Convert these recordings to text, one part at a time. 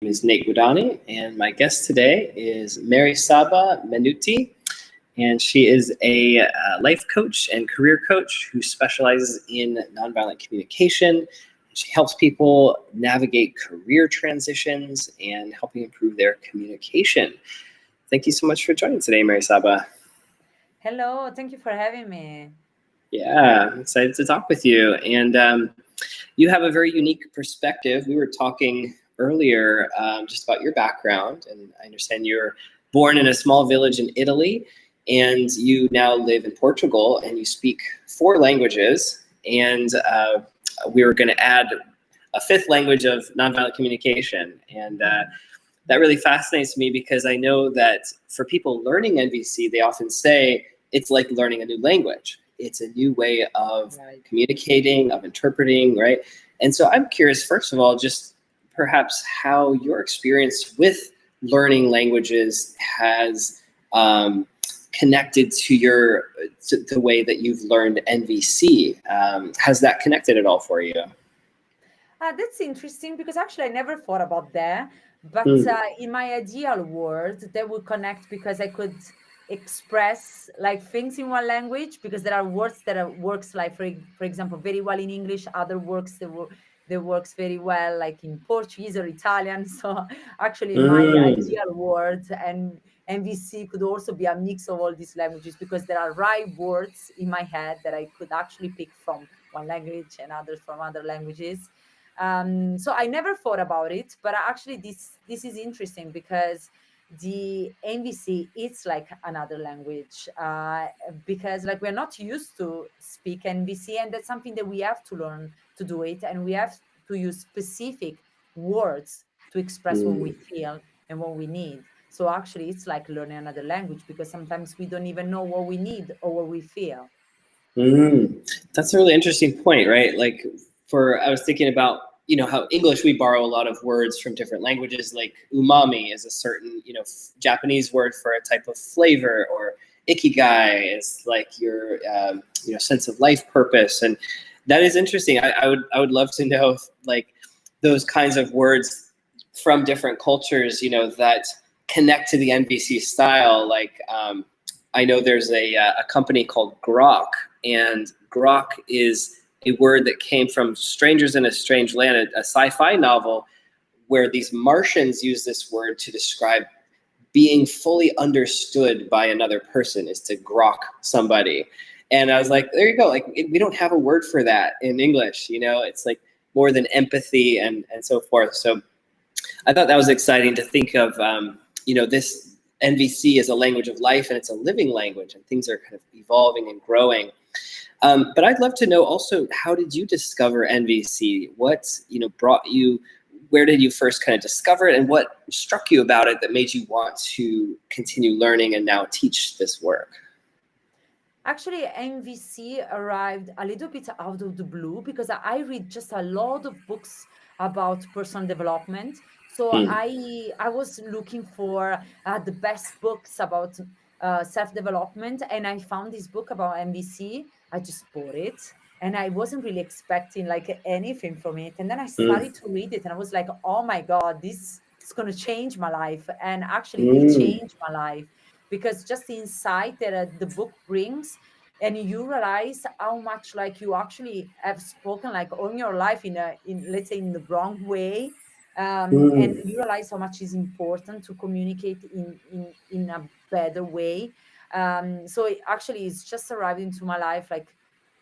is Nate Guadani, and my guest today is Mary Saba Menuti, and she is a life coach and career coach who specializes in nonviolent communication. She helps people navigate career transitions and helping improve their communication. Thank you so much for joining today, Mary Saba. Hello, thank you for having me. Yeah, I'm excited to talk with you. And you have a very unique perspective. We were talking earlier just about your background, and I understand you're born in a small village in Italy, and you now live in Portugal, and you speak 4 languages, and we were going to add a 5th language of nonviolent communication, and that really fascinates me because I know that for people learning NVC, they often say it's like learning a new language. It's a new way of communicating, of interpreting, right? And so I'm curious, first of all, just perhaps how your experience with learning languages has connected to the way that you've learned NVC. Has that connected at all for you? That's interesting because actually I never thought about that. But in my ideal world, they would connect because I could express like things in one language, because there are words that works like for example very well in English, other works that works very well like in Portuguese or Italian. So actually in my ideal world, and NVC could also be a mix of all these languages, because there are right words in my head that I could actually pick from one language and others from other languages. So I never thought about it, but actually this is interesting because the NVC is like another language, because like we're not used to speak NVC, and that's something that we have to learn to do it, and we have to use specific words to express what we feel and what we need. So actually it's like learning another language, because sometimes we don't even know what we need or what we feel. That's a really interesting point, right? Like I was thinking about, how English, we borrow a lot of words from different languages, like umami is a certain, Japanese word for a type of flavor, or ikigai is like your, sense of life purpose. And that is interesting. I would love to know if, like, those kinds of words from different cultures, that connect to the NVC style. Like, I know there's a company called Grok, and Grok is a word that came from Strangers in a Strange Land, a sci-fi novel where these Martians use this word to describe being fully understood by another person, is to grok somebody. And I was like, there you go. Like, we don't have a word for that in English, it's like more than empathy and so forth. So I thought that was exciting to think of, this NVC is a language of life, and it's a living language, and things are kind of evolving and growing. But I'd love to know also, how did you discover NVC? What, brought you, where did you first kind of discover it, and what struck you about it that made you want to continue learning and now teach this work? Actually, NVC arrived a little bit out of the blue, because I read just a lot of books about personal development. So I was looking for the best books about self-development, and I found this book about NVC. I just bought it, and I wasn't really expecting like anything from it. And then I started to read it, and I was like, oh my God, this is going to change my life. And actually it changed my life, because just the insight that the book brings, and you realize how much like you actually have spoken like on your life in let's say in the wrong way. And you realize how much is important to communicate in a better way. So it actually is just arrived into my life like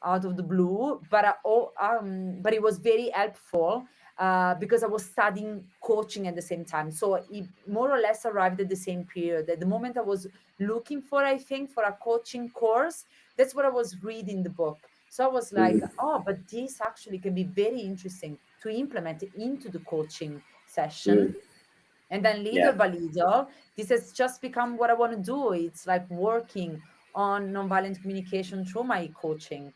out of the blue, but but it was very helpful, because I was studying coaching at the same time. So it more or less arrived at the same period. At the moment I was looking for, I think, for a coaching course, that's what I was reading the book. So I was like, oh, but this actually can be very interesting to implement into the coaching session. And then little by little, this has just become what I want to do. It's like working on nonviolent communication through my coaching.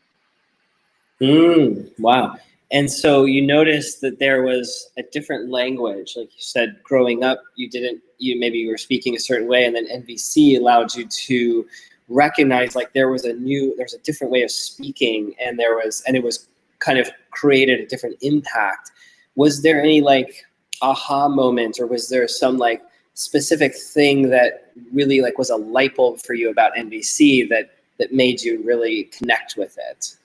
Wow. And so you noticed that there was a different language. Like you said, growing up, maybe you were speaking a certain way, and then NVC allowed you to recognize like there's a different way of speaking, and it was kind of created a different impact. Was there any like aha moment, or was there some like specific thing that really like was a light bulb for you about NVC that made you really connect with it?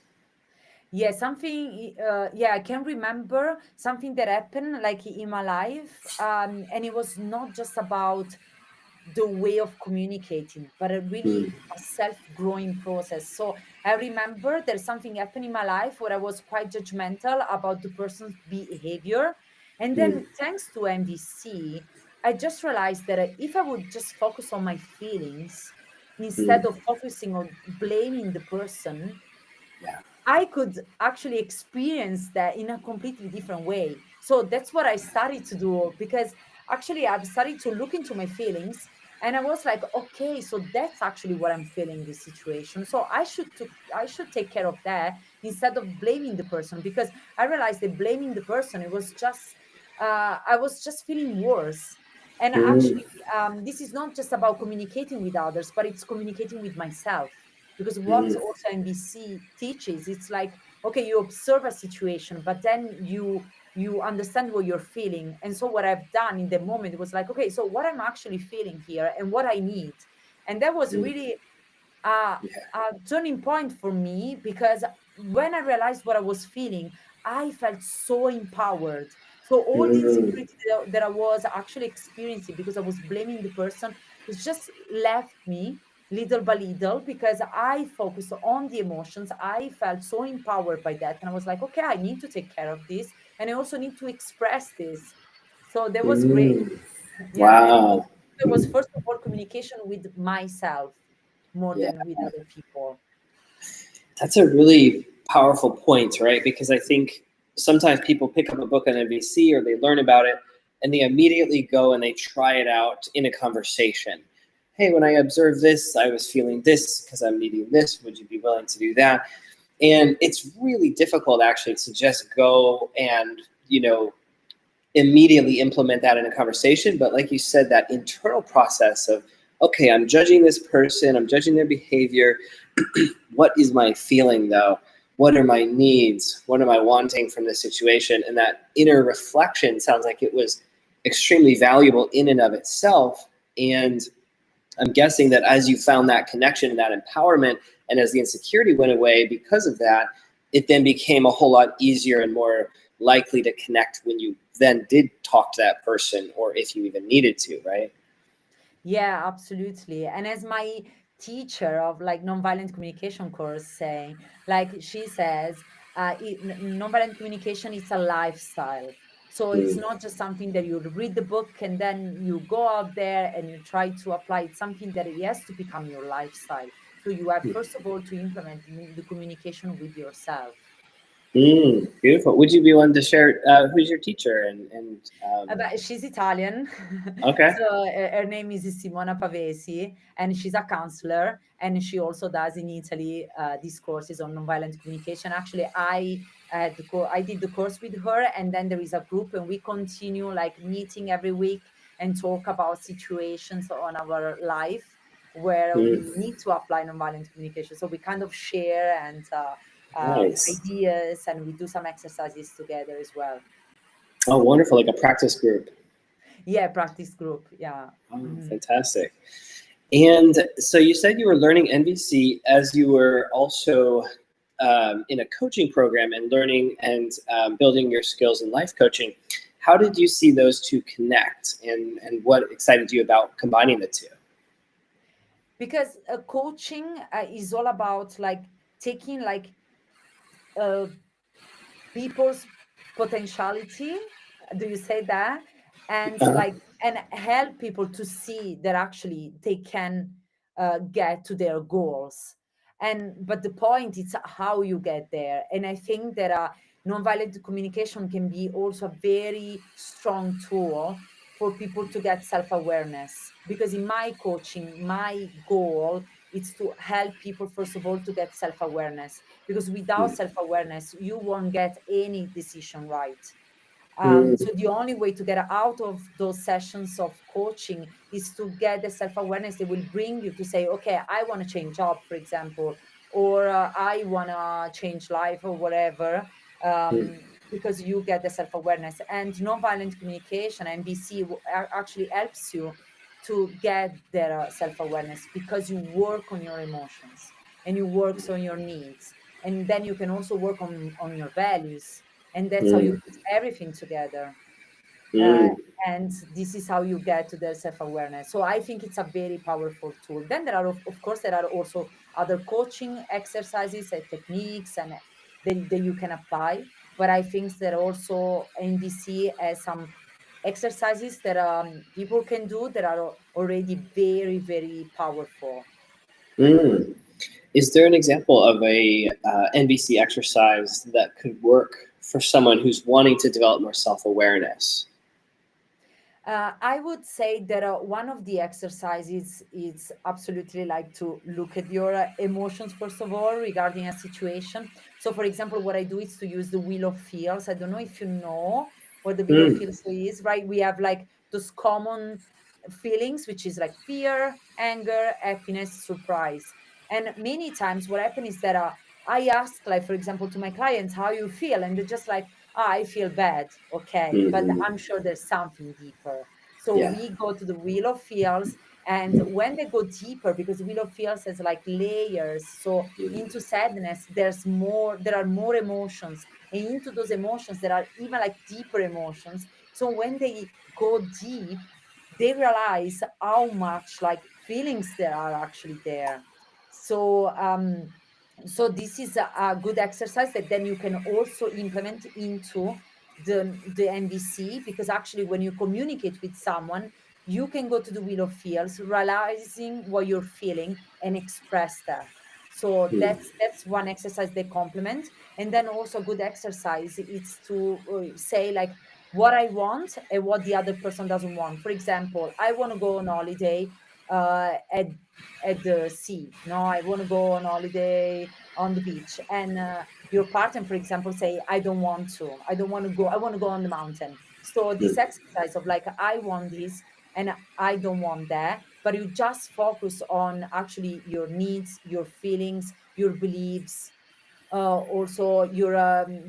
Yeah, something, I can remember something that happened like in my life. And it was not just about the way of communicating, but a really Mm, a self-growing process. So I remember there's something happened in my life where I was quite judgmental about the person's behavior. And mm, then thanks to MVC, I just realized that if I would just focus on my feelings instead mm, of focusing on blaming the person, yeah. I could actually experience that in a completely different way. So that's what I started to do, because actually I've started to look into my feelings, and I was like, okay, so that's actually what I'm feeling in this situation. So I should take care of that instead of blaming the person, because I realized that blaming the person, it was just I was just feeling worse. And Mm, actually, this is not just about communicating with others, but it's communicating with myself, because what mm, also NBC teaches, it's like, okay, you observe a situation, but then you understand what you're feeling. And so what I've done in the moment was like, okay, so what I'm actually feeling here and what I need. And that was mm, really uh, yeah. a turning point for me, because when I realized what I was feeling, I felt so empowered. So all the Mm, insecurity that I was actually experiencing because I was blaming the person, it just left me little by little, because I focused on the emotions. I felt so empowered by that. And I was like, okay, I need to take care of this. And I also need to express this. So that was great. mm. Yeah. And Wow. it was first of all communication with myself more Yeah. than with other people. That's a really powerful point, right? Because I think sometimes people pick up a book on NVC or they learn about it and they immediately go and they try it out in a conversation. Hey, when I observed this, I was feeling this because I'm needing this. Would you be willing to do that? And it's really difficult actually to just go and, immediately implement that in a conversation. But like you said, that internal process of, okay, I'm judging this person, I'm judging their behavior. What is my feeling though? What are my needs? What am I wanting from this situation? And that inner reflection sounds like it was extremely valuable in and of itself. And I'm guessing that as you found that connection and that empowerment, and as the insecurity went away because of that, it then became a whole lot easier and more likely to connect when you then did talk to that person, or if you even needed to, right? Yeah, absolutely. And as my teacher of like nonviolent communication course saying, like she says, nonviolent communication is a lifestyle. So it's Mm, not just something that you read the book and then you go out there and you try to apply. It's something that it has to become your lifestyle. So you have mm, first of all to implement the communication with yourself. beautiful. Would you be willing to share who's your teacher But she's Italian. okay. So her name is Simona Pavesi, and she's a counselor. And she also does in Italy these courses on nonviolent communication. Actually, I did the course with her, and then there is a group, and we continue like meeting every week and talk about situations on our life where Mm, we need to apply nonviolent communication. So we kind of share and nice. ideas, and we do some exercises together as well. Oh, wonderful. Like a practice group. Yeah, practice group. Yeah. Oh, Mhm. fantastic. And so you said you were learning NVC as you were also in a coaching program and learning and building your skills in life coaching. How did you see those two connect, and what excited you about combining the two? Because coaching is all about like taking like uh, people's potentiality. Do you say that? And Uh-huh. like and help people to see that actually they can get to their goals. And but the point is how you get there. And I think that nonviolent communication can be also a very strong tool for people to get self-awareness, because in my coaching my goal is to help people first of all to get self-awareness, because without Mm, self-awareness you won't get any decision right. mm, So the only way to get out of those sessions of coaching is to get the self-awareness that will bring you to say, okay, I want to change job, for example, or I want to change life or whatever. mm, um, because you get the self-awareness. And nonviolent communication, NVC, actually helps you to get their self-awareness, because you work on your emotions and you work on your needs, and then you can also work on your values, and that's how you Mm, put everything together. uh, mm, and this is how you get to the self-awareness. So I think it's a very powerful tool. Then there are, of course, there are also other coaching exercises and techniques and that you can apply, but I think that also NVC has some exercises that people can do that are already very, very powerful. mm. Is there an example of a NVC exercise that could work for someone who's wanting to develop more self-awareness? I would say that one of the exercises is absolutely like to look at your emotions first of all regarding a situation. So, for example, what I do is to use the wheel of feels. I don't know if you know what the wheel of Mm, feels is, right? We have like those common feelings, which is like fear, anger, happiness, surprise. And many times, what happens is that I ask, like, for example, to my clients, how you feel, and they're just like, I feel bad. Okay. But mhm. I'm sure there's something deeper. So Yeah. we go to the wheel of feels. And when they go deeper, because the wheel of feels has like layers. So Mm, into sadness, there are more emotions. And into those emotions, there are even like deeper emotions. So when they go deep, they realize how much like feelings there are actually there. So so this is a good exercise that then you can also implement into the NVC, because actually when you communicate with someone, you can go to the wheel of feels, realizing what you're feeling and express that. So mm, that's one exercise they complement. And then also good exercise is to say like what I want and what the other person doesn't want. For example, I want to go on holiday at the sea. No, I want to go on holiday on the beach, and your partner, for example, say, I don't want to. I don't want to go. I want to go on the mountain. So this mm, exercise of like I want this and I don't want that, but you just focus on actually your needs, your feelings, your beliefs, also your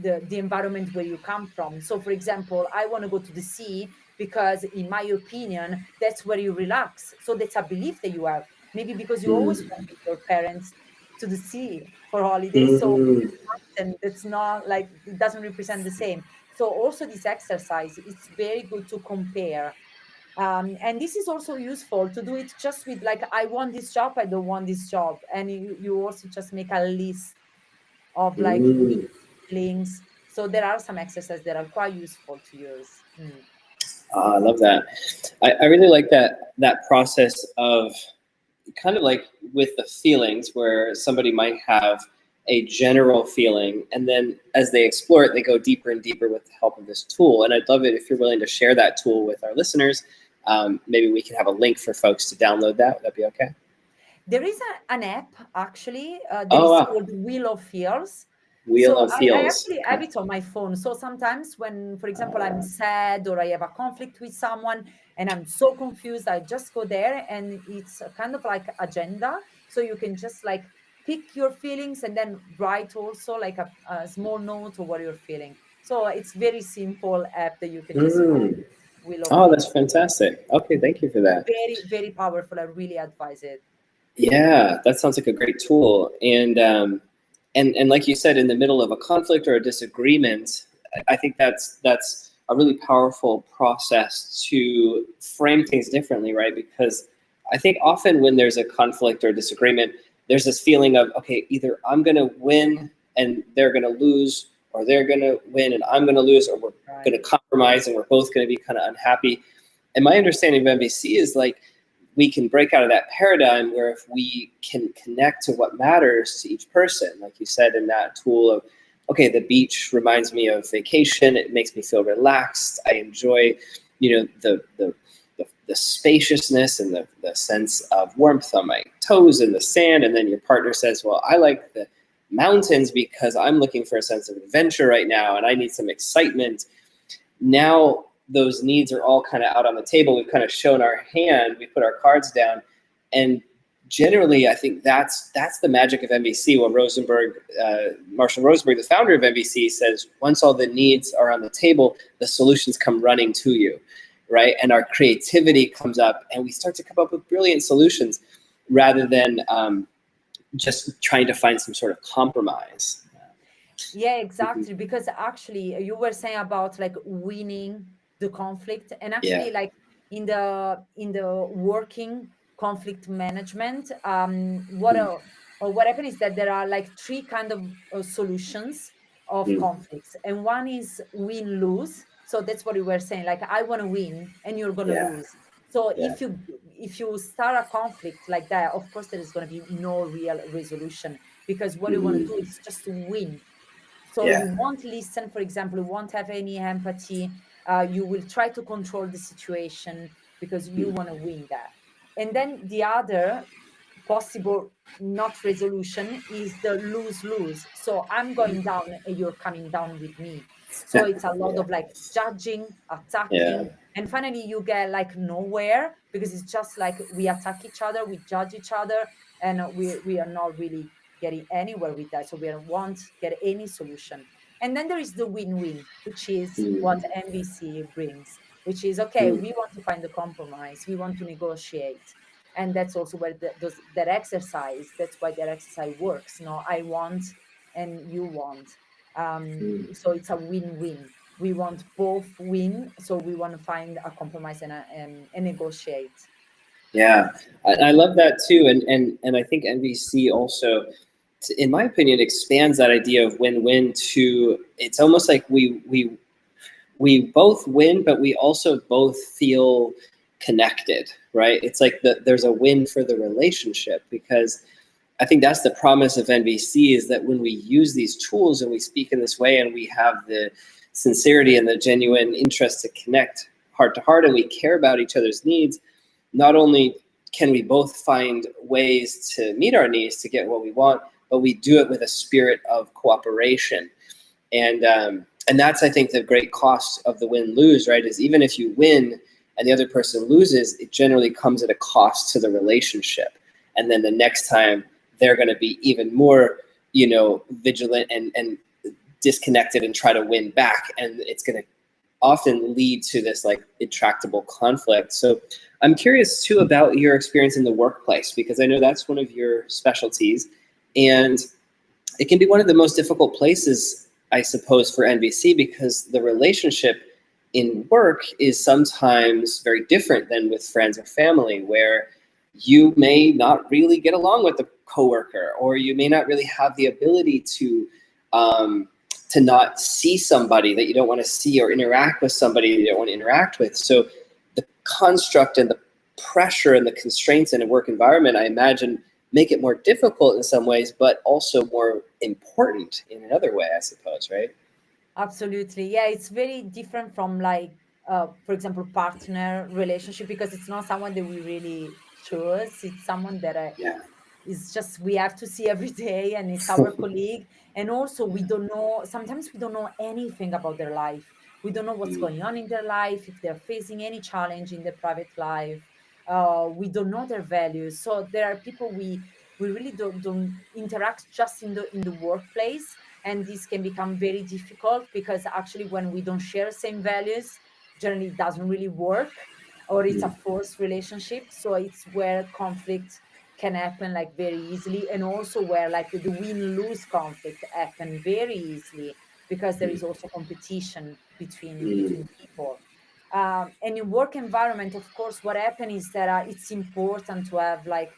the environment where you come from. So for example, I want to go to the sea because in my opinion that's where you relax. So that's a belief that you have, maybe because you always mm, went with your parents to the sea for holidays. So mm. and that's not like, it doesn't represent the same. So also this exercise, it's very good to compare. And this is also useful to do it just with like, I want this job, I don't want this job, and you also just make a list of like needs, Mm. feelings. So there are some exercises that are quite useful to use. Mm. I love that. I really like that process of kind of like with the feelings where somebody might have a general feeling, and then as they explore it, they go deeper and deeper with the help of this tool. And I'd love it if you're willing to share that tool with our listeners. Maybe we can have a link for folks to download that. Would that be okay? There is an app actually that Oh is wow, called Wheel of Feels. Wheel So of I Feels. actually have Okay. it on my phone. So sometimes when, for example, I'm sad or I have a conflict with someone and I'm so confused, I just go there and it's a kind of like agenda. So you can just like pick your feelings and then write also like a small note of what you're feeling. So it's very simple app that you can just follow. Mm. Wheel of Oh, that's Feels. fantastic. Okay, thank you for that. Very, very powerful. I really advise it. Yeah, that sounds like a great tool. And like you said, in the middle of a conflict or a disagreement, I think that's a really powerful process to frame things differently, right? Because I think often when there's a conflict or disagreement, there's this feeling of, okay, either I'm going to win and they're going to lose, or they're going to win and I'm going to lose, or we're going Right. to compromise and we're both going to be kind of unhappy. And my understanding of MVC is like, we can break out of that paradigm where if we can connect to what matters to each person, like you said in that tool of, okay, the beach reminds me of vacation. It makes me feel relaxed. I enjoy, the spaciousness and the sense of warmth on my toes in the sand. And then your partner says, well, I like the mountains because I'm looking for a sense of adventure right now and I need some excitement. Now those needs are all kind of out on the table. We've kind of shown our hand, we put our cards down, and generally, I think that's the magic of MVC. What Marshall Rosenberg, the founder of MVC, says: once all the needs are on the table, the solutions come running to you, right? And our creativity comes up, and we start to come up with brilliant solutions, rather than just trying to find some sort of compromise. Yeah, exactly. Because actually, you were saying about like winning the conflict, and actually, Yeah. like in the working conflict management, what happened is that there are like three kind of solutions of Mm. conflicts, and one is win lose. So that's what you were saying. Like I want to win, and you're gonna Yeah. lose. So Yeah. if you start a conflict like that, of course there is going to be no real resolution, because what you want to Mhm. do is just to win. So you Yeah. won't listen, for example, you won't have any empathy. You will try to control the situation because you Mm. want to win that. And then the other possible not resolution is the lose-lose. So I'm going down and you're coming down with me. So it's a lot Yeah. of like judging, Yeah. attacking, and finally you get like nowhere, because it's just like we attack each other, we judge each other, and we are not really getting anywhere with that. So we won't get any solution. And then there is the win-win, which is what Mm. MVC brings, which is okay, Mm. we want to find a compromise, we want to negotiate. And that's also where that exercise, that's why that exercise works. No, I want and you want. Mm. So it's a win-win. We want both win, so we want to find a compromise and negotiate. Yeah, I love that too, and I think NVC also, in my opinion, expands that idea of win-win to, it's almost like we both win, but we also both feel connected, right? It's like there's a win for the relationship, because I think that's the promise of NVC, is that when we use these tools and we speak in this way, and we have the sincerity and the genuine interest to connect heart to heart, and we care about each other's needs, not only can we both find ways to meet our needs to get what we want, but we do it with a spirit of cooperation. And that's, I think, the great cost of the win-lose, right? Is even if you win and the other person loses, it generally comes at a cost to the relationship. And then the next time they're going to be even more, vigilant and disconnected and try to win back. And it's going to often lead to this like intractable conflict. So I'm curious too about your experience in the workplace, because I know that's one of your specialties, and it can be one of the most difficult places, I suppose, for NVC, because the relationship in work is sometimes very different than with friends or family, where you may not really get along with the coworker, or you may not really have the ability to not see somebody that you don't want to see, or interact with somebody you don't want to interact with. So the construct and the pressure and the constraints in a work environment, I imagine, make it more difficult in some ways, but also more important in another way, I suppose, right? Absolutely. Yeah, it's very different from like, for example, partner relationship, because it's not someone that we really choose. It's someone that Yeah. is just we have to see every day, and it's our colleague. And also we don't know, sometimes we don't know anything about their life. We don't know what's Mm. going on in their life, if they're facing any challenge in their private life. We don't know their values. So there are people we really don't interact just in the workplace, and this can become very difficult, because actually when we don't share same values, generally it doesn't really work, or it's a Mm. forced relationship. So it's where conflict can happen like very easily, and also where like the win-lose conflict happen very easily, because there is also competition between Mm. people. And in work environment, of course, what happens is that it's important to have like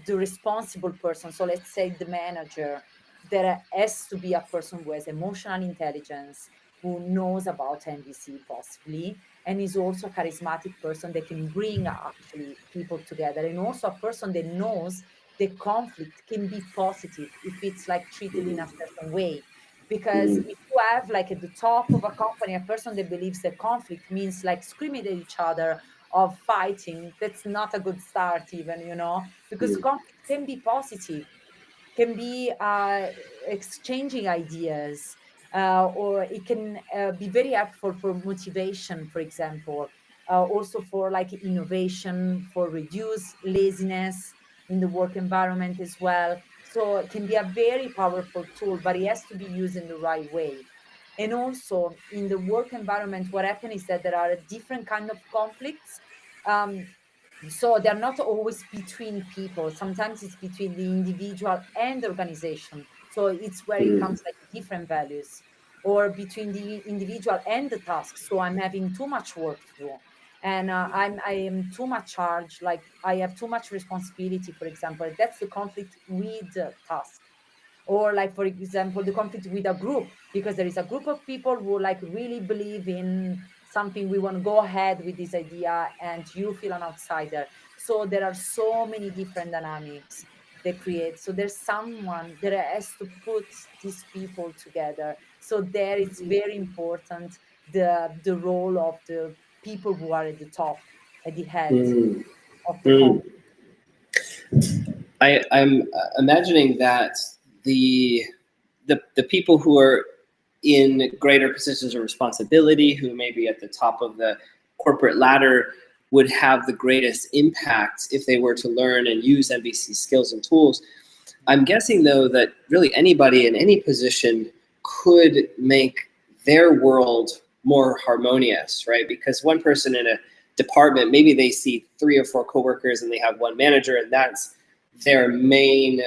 the responsible person. So let's say the manager, there has to be a person who has emotional intelligence, who knows about NVC possibly, and is also a charismatic person that can bring actually people together, and also a person that knows the conflict can be positive if it's like treated in a certain way. Because Mm. if you have like at the top of a company a person that believes that conflict means like screaming at each other, of fighting, that's not a good start even, because Mm. conflict can be positive, can be exchanging ideas, or it can be very helpful for motivation, for example, also for like innovation, for reduce laziness. in the work environment as well. So it can be a very powerful tool, but it has to be used in the right way. And also in the work environment, what happens is that there are different kind of conflicts. Um, so they're not always between people. Sometimes it's between the individual and the organization. So it's where it Mm. comes like different values, or between the individual and the task. So I'm having too much work to do, and I am too much charged. Like I have too much responsibility, for example. That's the conflict with the task. Or like, for example, the conflict with a group, because there is a group of people who like really believe in something, we want to go ahead with this idea, and you feel an outsider. So there are so many different dynamics they create. So there's someone that has to put these people together. So there it's very important, the role of the people who are at the top, at the head Mm. of the Mm. company. I'm imagining that the, the people who are in greater positions of responsibility, who may be at the top of the corporate ladder, would have the greatest impact if they were to learn and use MVC skills and tools. I'm guessing, though, that really anybody in any position could make their world more harmonious, right? Because one person in a department, maybe they see 3 or 4 coworkers and they have one manager, and that's their main,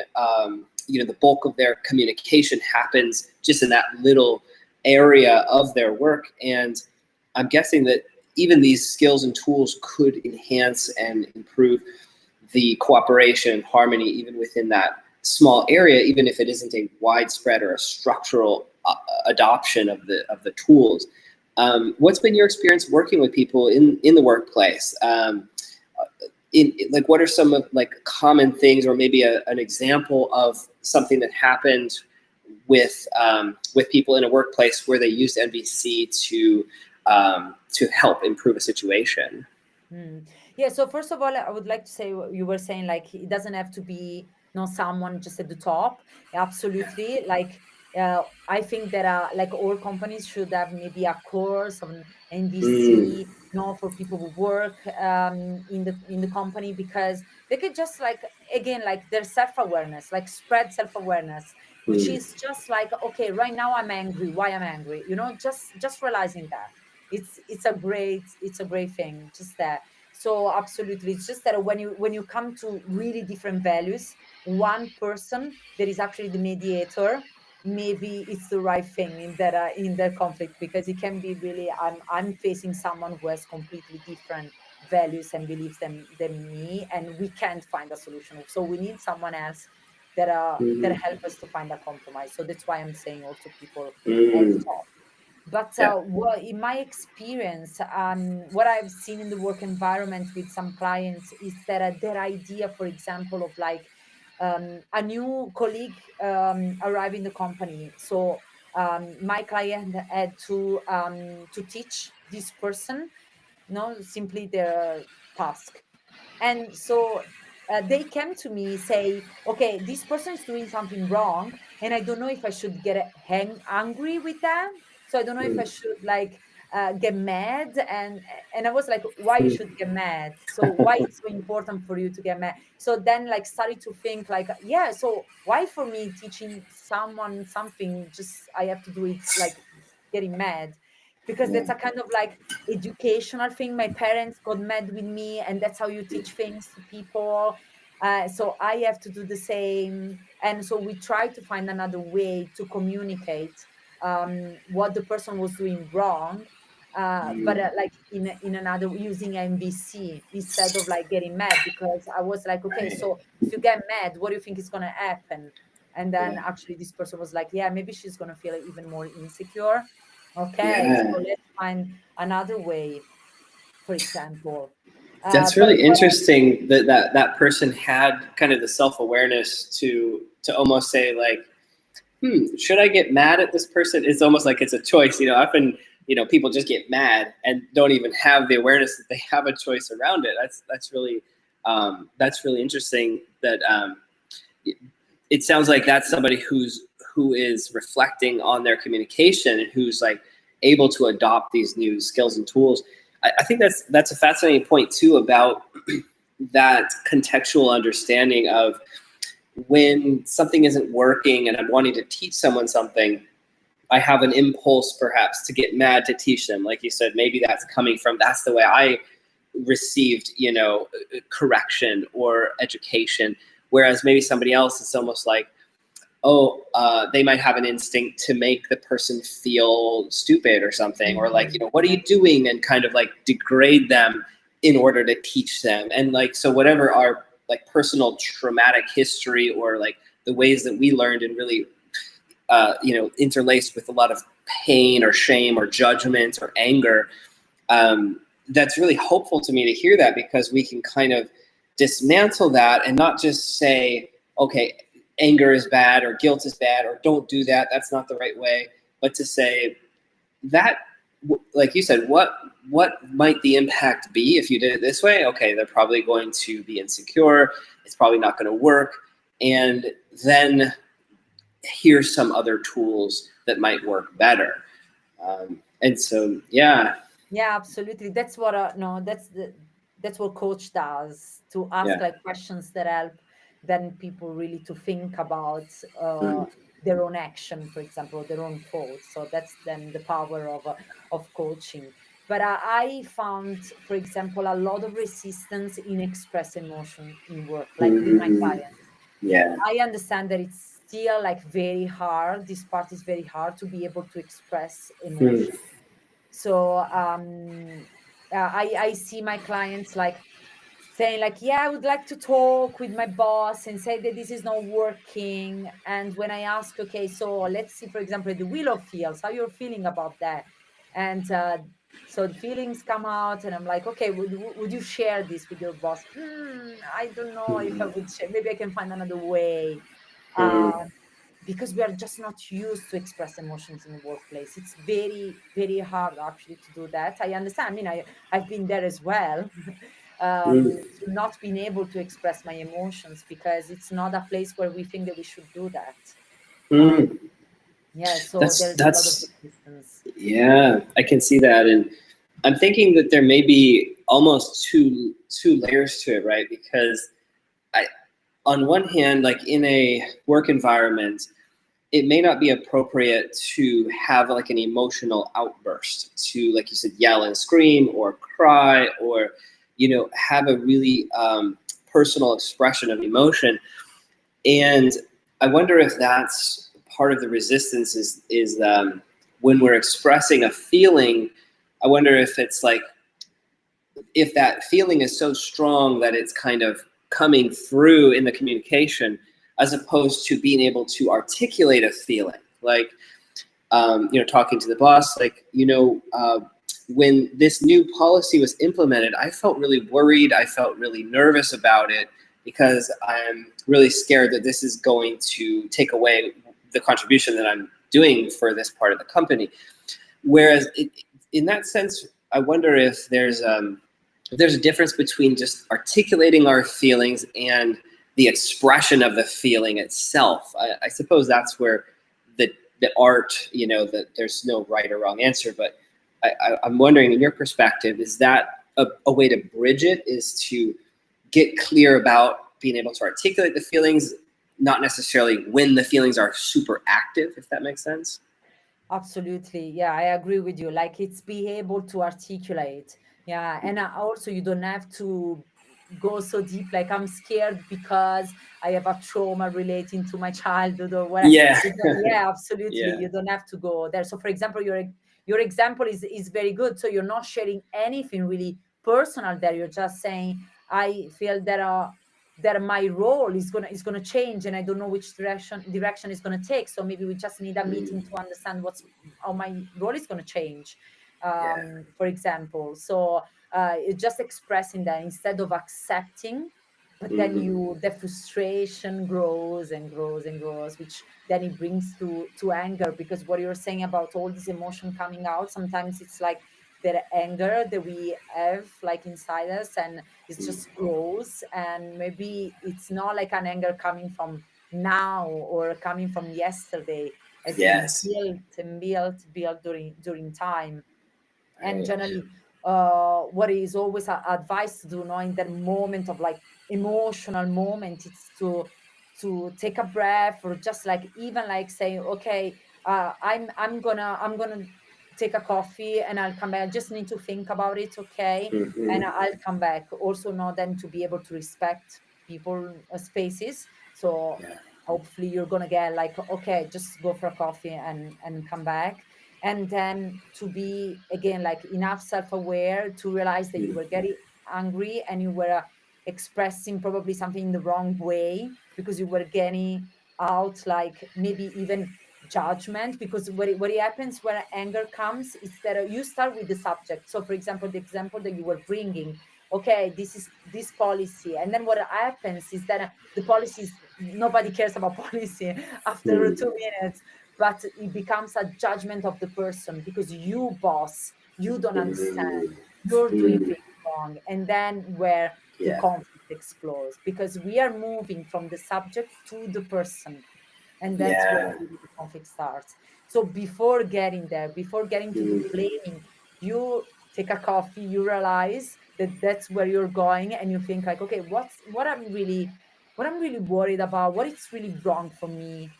the bulk of their communication happens just in that little area of their work. And I'm guessing that even these skills and tools could enhance and improve the cooperation, harmony, even within that small area, even if it isn't a widespread or a structural adoption of the tools. What's been your experience working with people in the workplace? Like, what are some of like common things, or maybe an example of something that happened with people in a workplace where they used MVC to help improve a situation? Yeah, so first of all, I would like to say what you were saying, like it doesn't have to be not someone just at the top. Absolutely. Like I think that like all companies should have maybe a course on Mm, NVC, for people who work in the company, because they could just like, again, like their self-awareness, like spread self-awareness, which mm, is just like, okay, right now I'm angry. Why I'm angry? Just realizing that it's a great thing, just that. So absolutely, it's just that when you come to really different values, one person that is actually the mediator, maybe it's the right thing in that conflict, because it can be really, I'm facing someone who has completely different values and beliefs than me, and we can't find a solution, so we need someone else that mm, help us to find a compromise. So that's why I'm saying also people at the mm. top. But Yeah. what, in my experience, what I've seen in the work environment with some clients is that their idea, for example, of like a new colleague arrive in the company. So my client had to teach this person, simply their task. And so they came to me say, okay, this person is doing something wrong, and I don't know if I should get angry with them. So I don't know if I Mm. should like get mad. And I was like, why you should get mad? So why it's so important for you to get mad? So then like started to think like, yeah, so why for me teaching someone something, just I have to do it like getting mad? Because that's a kind of like educational thing. My parents got mad with me, and that's how you teach things to people. So I have to do the same. And so we try to find another way to communicate what the person was doing wrong, but Mm. like in another, using MVC instead of like getting mad. Because I was like, okay, Right. so if you get mad, what do you think is going to happen? And then Yeah. actually this person was like, yeah, maybe she's going to feel even more insecure. Okay, Yeah. so let's find another way, for example. That's But really what interesting that that person had kind of the self-awareness to almost say like, should I get mad at this person? It's almost like it's a choice. Often, people just get mad and don't even have the awareness that they have a choice around it. That's really interesting. That it sounds like that's somebody who is reflecting on their communication and who's like able to adopt these new skills and tools. I think that's a fascinating point too about that contextual understanding of when something isn't working and I'm wanting to teach someone something, I have an impulse perhaps to get mad to teach them. Like you said, maybe that's coming from, that's the way I received, correction or education. Whereas maybe somebody else, it's almost like, they might have an instinct to make the person feel stupid or something, or like, what are you doing? And kind of like degrade them in order to teach them. And like, so whatever our like personal traumatic history or like the ways that we learned and really, interlaced with a lot of pain or shame or judgment or anger, that's really hopeful to me to hear that, because we can kind of dismantle that and not just say, okay, anger is bad or guilt is bad or don't do that, that's not the right way, but to say that, like you said, what might the impact be if you did it this way? Okay, they're probably going to be insecure, it's probably not going to work, and then here's some other tools that might work better. And so, yeah, absolutely. That's what that's what coach does, to ask like questions that help then people really to think about their own action, for example, their own thoughts. So that's then the power of coaching. But I found, for example, a lot of resistance in express emotion in work, like with my clients. Yeah. I understand that it's still like very hard. This part is very hard to be able to express emotion. So I see my clients like saying like, yeah, I would like to talk with my boss and say that this is not working. And when I ask, okay, so let's see, for example, the wheel of feels, how you're feeling about that. And so the feelings come out and I'm like, okay, would you share this with your boss? I don't know if I would share. Maybe I can find another way. Because we are just not used to express emotions in the workplace. It's very, very hard actually to do that. I understand. I mean, I've been there as well. Not being able to express my emotions because it's not a place where we think that we should do that. So there's a lot of resistance. Yeah, I can see that. And I'm thinking that there may be almost two layers to it, right? Because on one hand, like in a work environment, it may not be appropriate to have like an emotional outburst, to, like you said, yell and scream or cry or, have a really personal expression of emotion. And I wonder if that's part of the resistance is when we're expressing a feeling, I wonder if it's like, if that feeling is so strong that it's kind of coming through in the communication, as opposed to being able to articulate a feeling, like, talking to the boss, like, when this new policy was implemented, I felt really worried. I felt really nervous about it because I'm really scared that this is going to take away the contribution that I'm doing for this part of the company. Whereas in that sense, I wonder if there's a difference between just articulating our feelings and the expression of the feeling itself. I suppose that's where the art, that there's no right or wrong answer, but I'm wondering, in your perspective, is that a way to bridge it, is to get clear about being able to articulate the feelings, not necessarily when the feelings are super active, if that makes sense? Absolutely. Yeah, I agree with you. Like, it's be able to articulate. Yeah. And also, you don't have to go so deep, like I'm scared because I have a trauma relating to my childhood or whatever. Yeah. Yeah, absolutely. Yeah. You don't have to go there. So for example, your example is very good. So you're not sharing anything really personal there. You're just saying, I feel that my role is gonna change and I don't know which direction is gonna take. So maybe we just need a meeting to understand how my role is gonna change. For example. So it's just expressing that instead of accepting, but then the frustration grows and grows and grows, which then it brings to anger, because what you're saying about all this emotion coming out, sometimes it's like that anger that we have like inside us, and it just grows, and maybe it's not like an anger coming from now or coming from yesterday, as Yes. been built during time. And Right. generally what is always advised to do, in that moment of like emotional moment, it's to take a breath, or just like even like saying, okay, I'm gonna take a coffee and I'll come back. I just need to think about it, okay, and Hmm. I'll come back. Also, know then to be able to respect people spaces. So Yeah. hopefully you're gonna get like, okay, just go for a coffee and come back. And then to be again like enough self-aware to realize that you were getting angry and you were expressing probably something in the wrong way, because you were getting out like maybe even judgment. Because what it happens when anger comes is that you start with the subject. So for example, the example that you were bringing, okay, this is this policy, and then what happens is that the policies, nobody cares about policy after Mm. 2 minutes, but it becomes a judgment of the person, because you boss, you don't understand, Mm. you're doing Mm. things wrong. And then where the Yeah. conflict explodes, because we are moving from the subject to the person, and that's where Yeah. really the conflict starts. So before getting there, before getting to the Mm. blaming, you take a coffee, you realize that that's where you're going, and you think like, okay, what I'm really worried about, what is really wrong for me.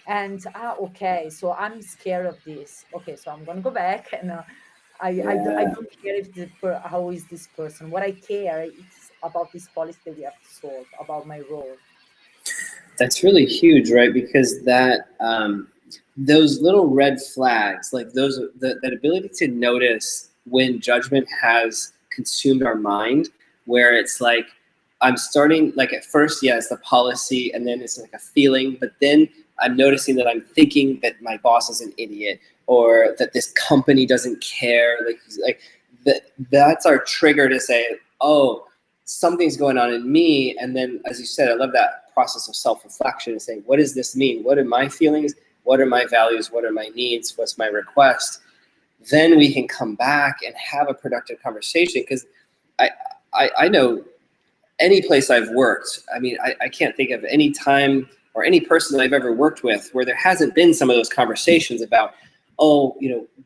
And okay, so I'm scared of this. Okay, so I'm gonna go back, and I Yeah. don't care if how is this person. What I care, it's about this policy that we have to solve, about my role. That's really huge, right? Because those little red flags, like that ability to notice when judgment has consumed our mind, where it's like I'm starting, like at first, yeah, it's the policy, and then it's like a feeling, but then I'm noticing that I'm thinking that my boss is an idiot, or that this company doesn't care, like that's our trigger to say, oh, something's going on in me. And then, as you said, I love that process of self-reflection and saying, what does this mean? What are my feelings? What are my values? What are my needs? What's my request? Then we can come back and have a productive conversation. Because I, I know any place I've worked, I mean, I can't think of any time or any person that I've ever worked with where there hasn't been some of those conversations about, oh,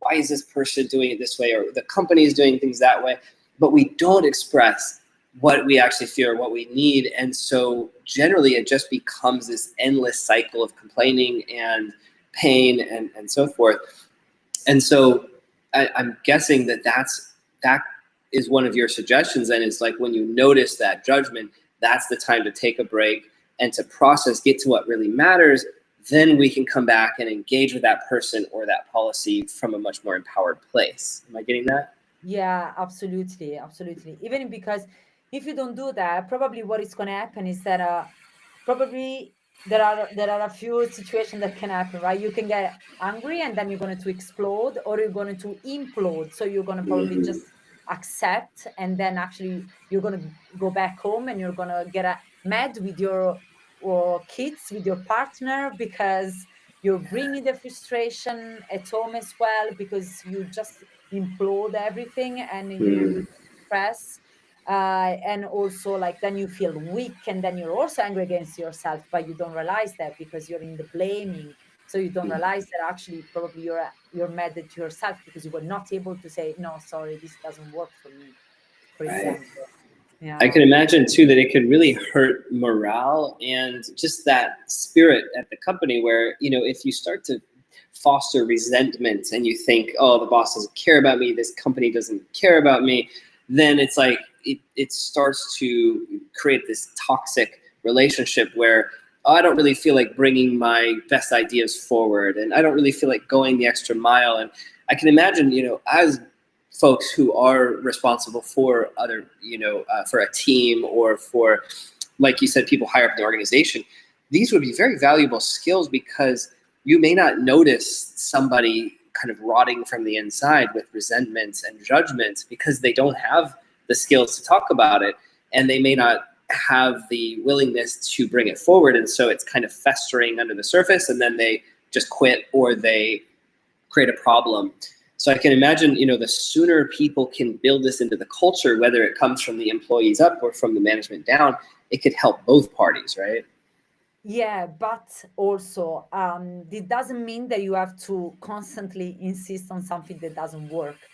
why is this person doing it this way, or the company is doing things that way, but we don't express what we actually feel or what we need. And so generally it just becomes this endless cycle of complaining and pain and so forth. And so I'm guessing that is one of your suggestions. And it's like when you notice that judgment, that's the time to take a break and to process, get to what really matters. Then we can come back and engage with that person or that policy from a much more empowered place. Am I getting that? Yeah, absolutely, absolutely. Even because if you don't do that, probably what is going to happen is that probably there are a few situations that can happen, right? You can get angry and then you're going to explode, or you're going to implode. So you're going to probably Mm-hmm. just accept, and then actually you're going to go back home and you're going to get mad with your or kids, with your partner, because you're bringing the frustration at home as well, because you just implode everything and you Mm. stress. And also like then you feel weak, and then you're also angry against yourself, but you don't realize that because you're in the blaming. So you don't realize that actually probably you're mad at yourself because you were not able to say, no, sorry, this doesn't work for me, for Right. example. I Yeah. can imagine too that it could really hurt morale and just that spirit at the company where, if you start to foster resentment and you think, oh, the boss doesn't care about me, this company doesn't care about me, then it's like it starts to create this toxic relationship where, oh, I don't really feel like bringing my best ideas forward, and I don't really feel like going the extra mile. And I can imagine, as folks who are responsible for other, for a team or for, like you said, people higher up in the organization, these would be very valuable skills because you may not notice somebody kind of rotting from the inside with resentment and judgment because they don't have the skills to talk about it, and they may not have the willingness to bring it forward. And so it's kind of festering under the surface, and then they just quit or they create a problem. So I can imagine, the sooner people can build this into the culture, whether it comes from the employees up or from the management down, it could help both parties, right? Yeah, but also it doesn't mean that you have to constantly insist on something that doesn't work.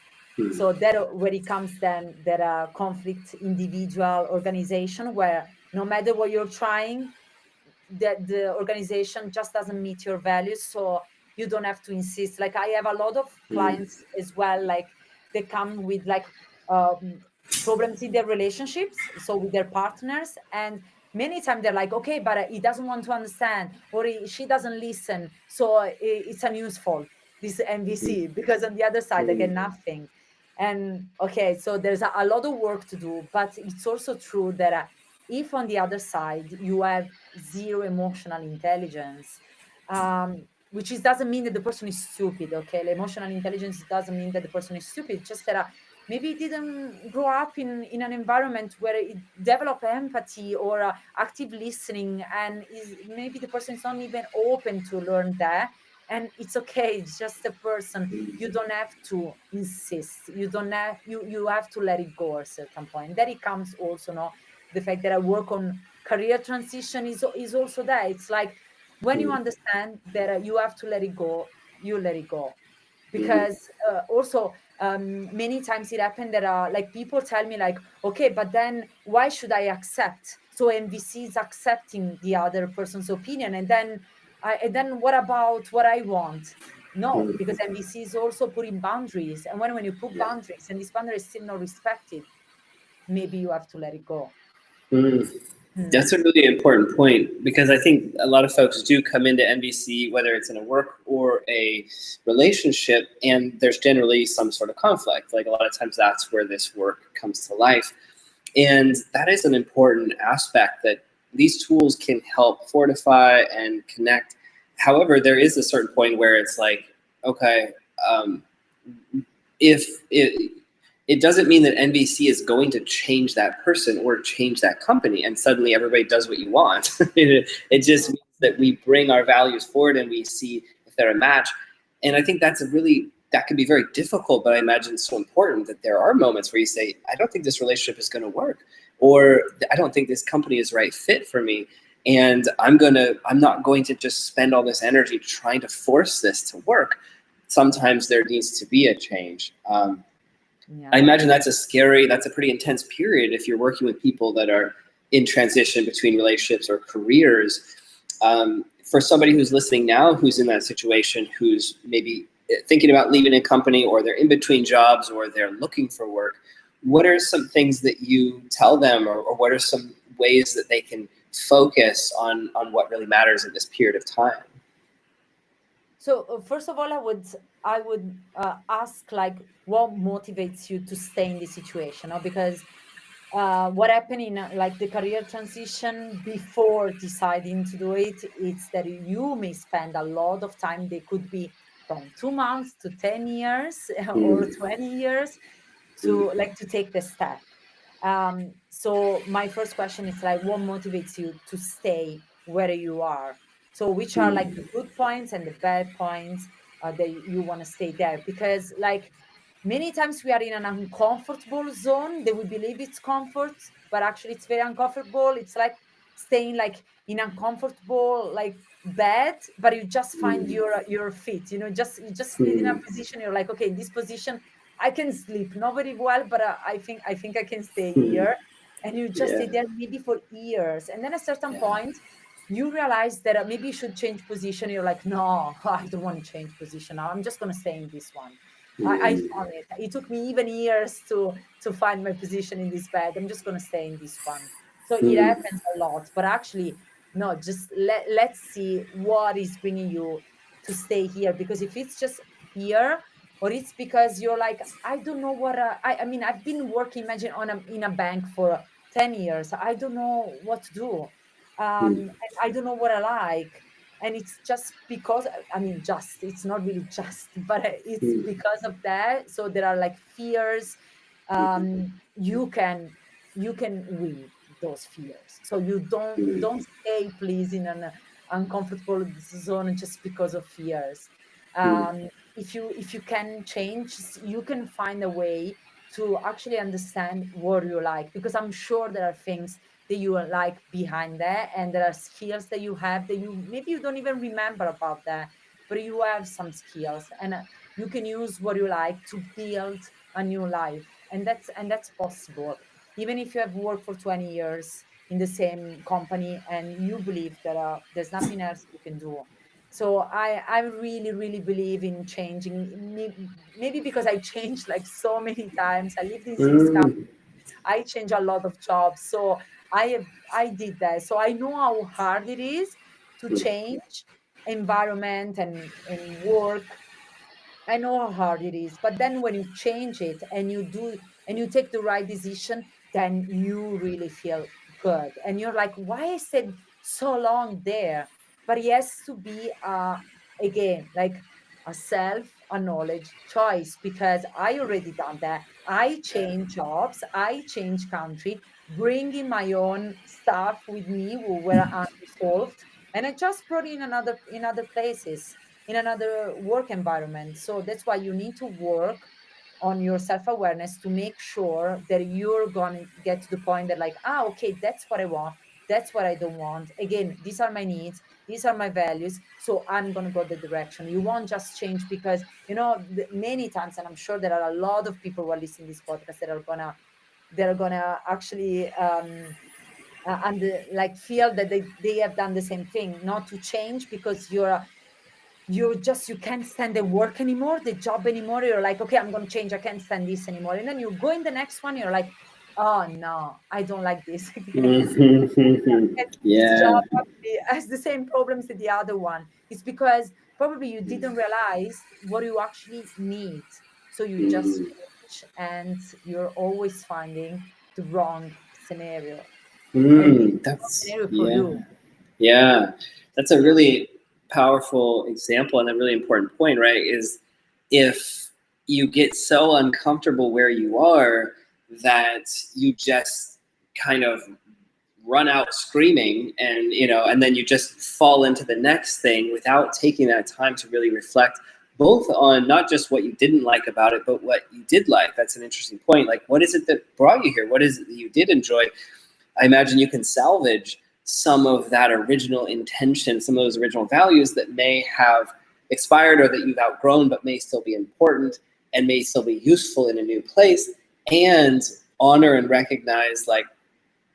So that where it comes then that conflict individual organization, where no matter what you're trying, that the organization just doesn't meet your values, so you don't have to insist. Like I have a lot of clients as well, like they come with like um, problems in their relationships, so with their partners, and many times they're like, okay, but he doesn't want to understand, or she doesn't listen, so it's unuseful, this MVC, because on the other side I get nothing. And okay, so there's a lot of work to do, but it's also true that if on the other side you have zero emotional intelligence, which is doesn't mean that the person is stupid. Okay, the emotional intelligence doesn't mean that the person is stupid, just that maybe it didn't grow up in an environment where it develop empathy or active listening, and is maybe the person is not even open to learn that. And it's okay, it's just a person. You don't have to insist, you don't have, you have to let it go at a certain point. That it comes also, no, the fact that I work on career transition is also that. It's like when you understand that you have to let it go, you let it go. Because also many times it happened that like people tell me like, okay, but then why should I accept? So MVC is accepting the other person's opinion, and then what about what I want? No, because MVC is also putting boundaries, and when you put boundaries and these boundaries still not respected, maybe you have to let it go. That's a really important point, because I think a lot of folks do come into MVC, whether it's in a work or a relationship, and there's generally some sort of conflict. Like a lot of times that's where this work comes to life. And that is an important aspect, that these tools can help fortify and connect. However, there is a certain point where it's like, okay, if it doesn't mean that MVC is going to change that person or change that company, and suddenly everybody does what you want. It just means that we bring our values forward and we see if they're a match. And I think that can be very difficult, but I imagine it's so important that there are moments where you say, I don't think this relationship is going to work, or I don't think this company is the right fit for me. And I'm not going to just spend all this energy trying to force this to work. Sometimes there needs to be a change. I imagine that's a pretty intense period if you're working with people that are in transition between relationships or careers. For somebody who's listening now, who's in that situation, who's maybe thinking about leaving a company, or they're in between jobs, or they're looking for work, what are some things that you tell them, or what are some ways that they can focus on what really matters in this period of time? So first of all, I would ask like, what motivates you to stay in this situation? No? Because what happened in like the career transition before deciding to do it, it's that you may spend a lot of time. They could be from 2 months to 10 years or 20 years to take the step. So my first question is like, what motivates you to stay where you are? So which are like the good points and the bad points that you want to stay there? Because like many times we are in an uncomfortable zone that we believe it's comfort, but actually it's very uncomfortable. It's like staying like in uncomfortable like bed, but you just find your feet. You just feel in a position. You're like, okay, in this position I can sleep, not very well, but I think I can stay here. And you just stay there maybe for years, and then at a certain point you realize that maybe you should change position. You're like, no, I don't want to change position now. I'm just going to stay in this one. I found it. It took me even years to find my position in this bed. I'm just going to stay in this one. So it happens a lot, but actually, no, just let's see what is bringing you to stay here. Because if it's just fear, or it's because you're like, I don't know what I mean, I've been working, imagine, in a bank for 10 years. I don't know what to do. And I don't know what I like. And it's just because, I mean, just, it's not really just, but it's because of that. So there are like fears. You can win those fears. So you don't stay, please, in an uncomfortable zone just because of fears. If you can change, you can find a way to actually understand what you like, because I'm sure there are things that you like behind that, and there are skills that you have that you don't even remember about that, but you have some skills, and you can use what you like to build a new life, and that's possible, even if you have worked for 20 years in the same company and you believe that there's nothing else you can do. So I really really believe in changing. Maybe because I changed like so many times. I lived in six countries. Mm. I changed a lot of jobs. So I did that. So I know how hard it is to change environment and work. I know how hard it is, but then when you change it and you do and you take the right decision, then you really feel good. And you're like, why I stayed so long there? But it has to be again like a self a knowledge choice, because I already done that. I change jobs, I change country, bringing my own stuff with me who were unresolved, and I just brought in other places, in another work environment. So that's why you need to work on your self-awareness to make sure that you're going to get to the point that like, okay, that's what I want, that's what I don't want. Again, these are my needs, these are my values, so I'm going to go the direction. You won't just change because, many times, and I'm sure there are a lot of people who are listening to this podcast that are gonna actually and like feel that they have done the same thing, not to change because you can't stand the work anymore, the job anymore. You're like, okay, I'm going to change, I can't stand this anymore. And then you go in the next one, you're like, oh no, I don't like this again. Mhm. And this job Yeah. probably has the same problems as the other one. It's because probably you didn't realize what you actually need, so you just Mm. switch and you're always finding the wrong scenario, and this Mm. scenario for Yeah. you. Yeah. That's a really powerful example and a really important point, right? Is if you get so uncomfortable where you are that you just kind of run out screaming, and and then you just fall into the next thing without taking that time to really reflect both on not just what you didn't like about it but what you did like. That's an interesting point. Like, what is it that brought you here? What is it that you did enjoy? I imagine you can salvage some of that original intention, some of those original values that may have expired or that you've outgrown but may still be important and may still be useful in a new place, and honor and recognize, like,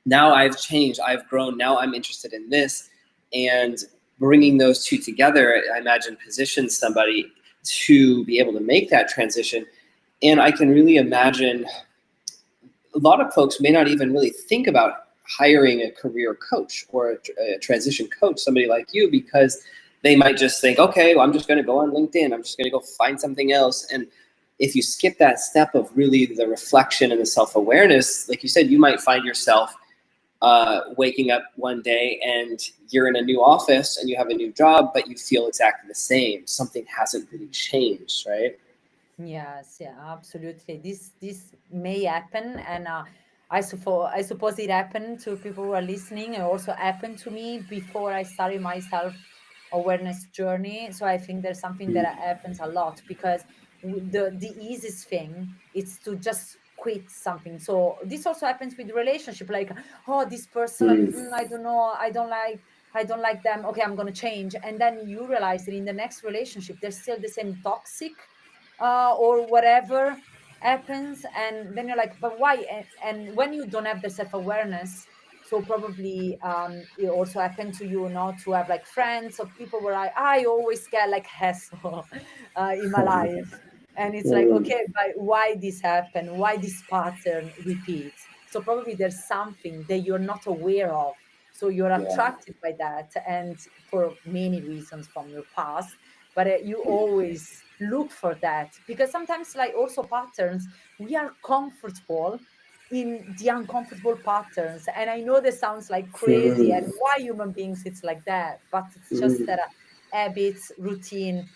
now I've changed, I've grown, now I'm interested in this. And bringing those two together, I imagine, positions somebody to be able to make that transition. And I can really imagine a lot of folks may not even really think about hiring a career coach or a transition coach, somebody like you, because they might just think, okay, well, I'm just going to go on LinkedIn, I'm just going to go find something else. And if you skip that step of really the reflection and the self-awareness, like you said, you might find yourself waking up one day and you're in a new office and you have a new job, but you feel exactly the same. Something hasn't really changed, right? Yes, yeah, absolutely. This may happen, and I suppose it happened to people who are listening. It also happened to me before I started my self awareness journey. So I think there's something that happens a lot because the easiest thing is to just quit something. So this also happens with relationship. Like, oh, this person, Mm. I don't know, I don't like them. Okay, I'm gonna change, and then you realize that in the next relationship, they're still the same toxic or whatever happens, and then you're like, but why? And when you don't have the self-awareness, so probably it also happened to you not to have like friends of people where I always get like hassle in my life, and it's like, Mm. okay, but why this happened, why this pattern repeats? So probably there's something that you're not aware of, so you're Yeah. attracted by that, and for many reasons from your past. But you always look for that, because sometimes, like, also patterns, we are comfortable in the uncomfortable patterns. And I know this sounds like crazy, and Mm. why human beings it's like that, but it's just Mm. that habits, routine,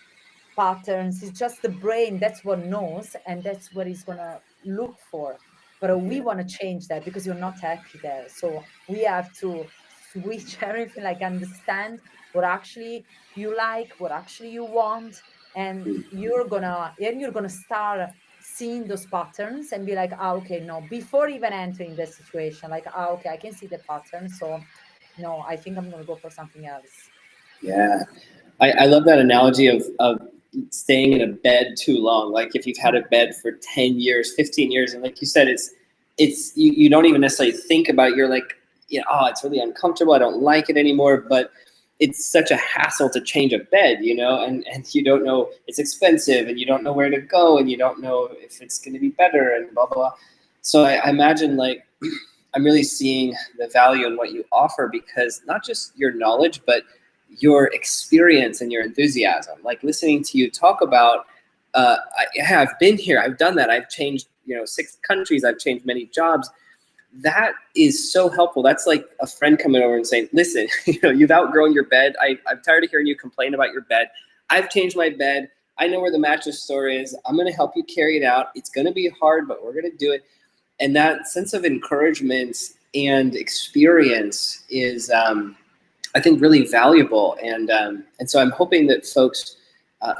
patterns, it's just the brain, that's what knows, and that's what it's gonna look for. But we Yeah. want to change that because you're not happy there, so we have to switch everything, like understand what actually you like, what actually you want, and you're gonna start seeing those patterns and be like, okay, no, before even entering the situation, like, okay, I can see the pattern, so no, I think I'm gonna go for something else. Yeah. I love that analogy of staying in a bed too long. Like if you've had a bed for 10 years, 15 years, and like you said, you don't even necessarily think about it. You're like, oh, it's really uncomfortable. I don't like it anymore. But it's such a hassle to change a bed, and you don't know, it's expensive, and you don't know where to go, and you don't know if it's going to be better, and blah, blah, blah. So I imagine, like, I'm really seeing the value in what you offer, because not just your knowledge, but your experience and your enthusiasm. Like listening to you talk about, I've been here, I've done that, I've changed, 6 countries, I've changed many jobs. That is so helpful. That's like a friend coming over and saying, listen, you've outgrown your bed. I'm tired of hearing you complain about your bed. I've changed my bed. I know where the mattress store is. I'm going to help you carry it out. It's going to be hard, but we're going to do it. And that sense of encouragement and experience is, I think, really valuable. And so I'm hoping that folks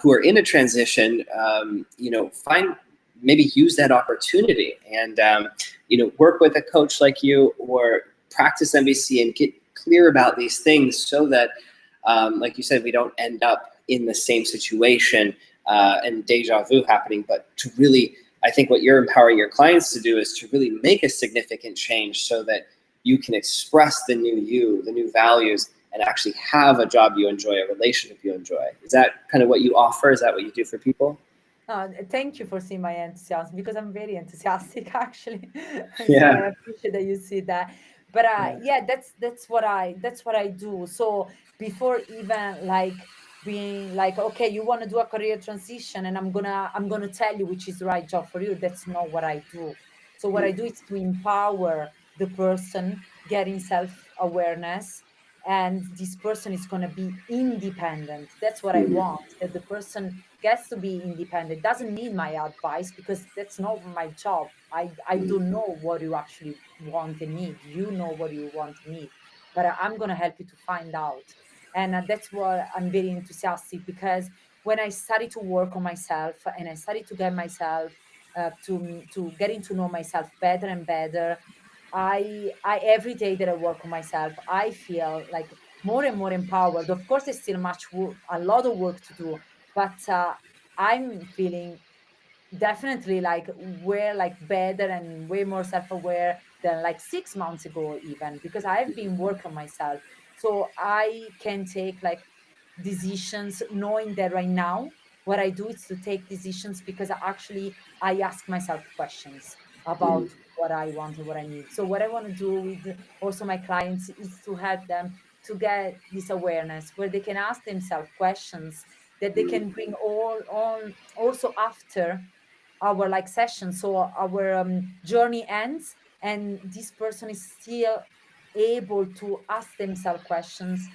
who are in a transition, maybe use that opportunity and, work with a coach like you, or practice MVC and get clear about these things, so that, like you said, we don't end up in the same situation and deja vu happening, but to really, I think what you're empowering your clients to do is to really make a significant change, so that you can express the new you, the new values, and actually have a job you enjoy, a relationship you enjoy. Is that kind of what you offer? Is that what you do for people? Thank you for seeing my enthusiasm, because I'm very enthusiastic, actually. Yeah. So I appreciate that you see that. But that's what I do. So before even like being like, okay, you want to do a career transition, and I'm gonna tell you which is the right job for you. That's not what I do. So what I do is to empower the person, getting self-awareness, and this person is going to be independent. That's what I want, that the person gets to be independent, doesn't need my advice, because that's not my job. I don't know what you actually want and need. You know what you want and need, but I'm going to help you to find out. And that's what I'm very enthusiastic, because when I started to work on myself, and I started to get myself to getting to know myself better and better, I every day that I work on myself, I feel like more and more empowered. Of course, there's still a lot of work to do, but I'm feeling definitely like way like better and way more self-aware than like 6 months ago, even, because I've been working on myself. So I can take like decisions, knowing that right now what I do is to take decisions because I ask myself questions about what I want and what I need. So what I want to do with also my clients is to help them to get this awareness where they can ask themselves questions that they can bring all on also after our like session. So our journey ends, and this person is still able to ask themselves questions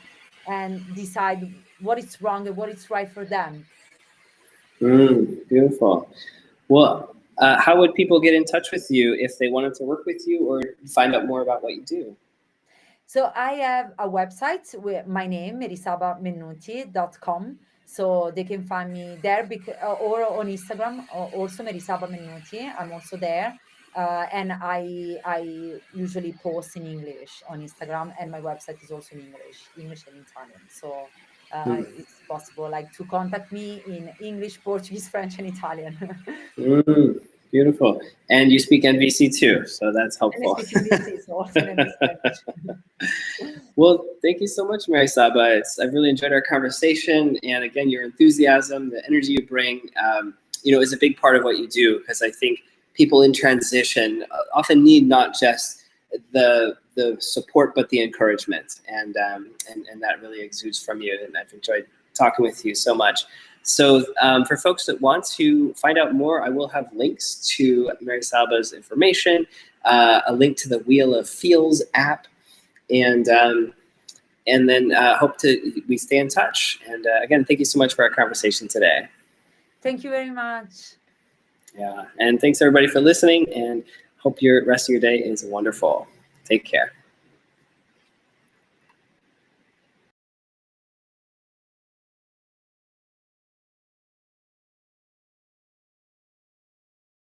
and decide what is wrong and what is right for them. Beautiful. Well, how would people get in touch with you if they wanted to work with you or find out more about what you do? So I have a website with my name, merisabamennuti.com. So they can find me there, or on Instagram, also Merisaba Mennuti. I'm also there. And I usually post in English on Instagram, and my website is also in English and Italian. So it's possible like to contact me in English, Portuguese, French, and Italian. Beautiful. And you speak NVC too, so that's helpful. And I speak NVC, so also NVC. Well, thank you so much, Merisaba. I've really enjoyed our conversation, and again, your enthusiasm, the energy you bring, is a big part of what you do, because I think people in transition often need not just the support, but the encouragement, and that really exudes from you. And I've enjoyed talking with you so much. So for folks that want to find out more, I will have links to Merisaba's information, a link to the Wheel of Feels app, and then hope we stay in touch. And again, thank you so much for our conversation today. Thank you very much. Yeah, and thanks everybody for listening, and hope your rest of your day is wonderful. Take care.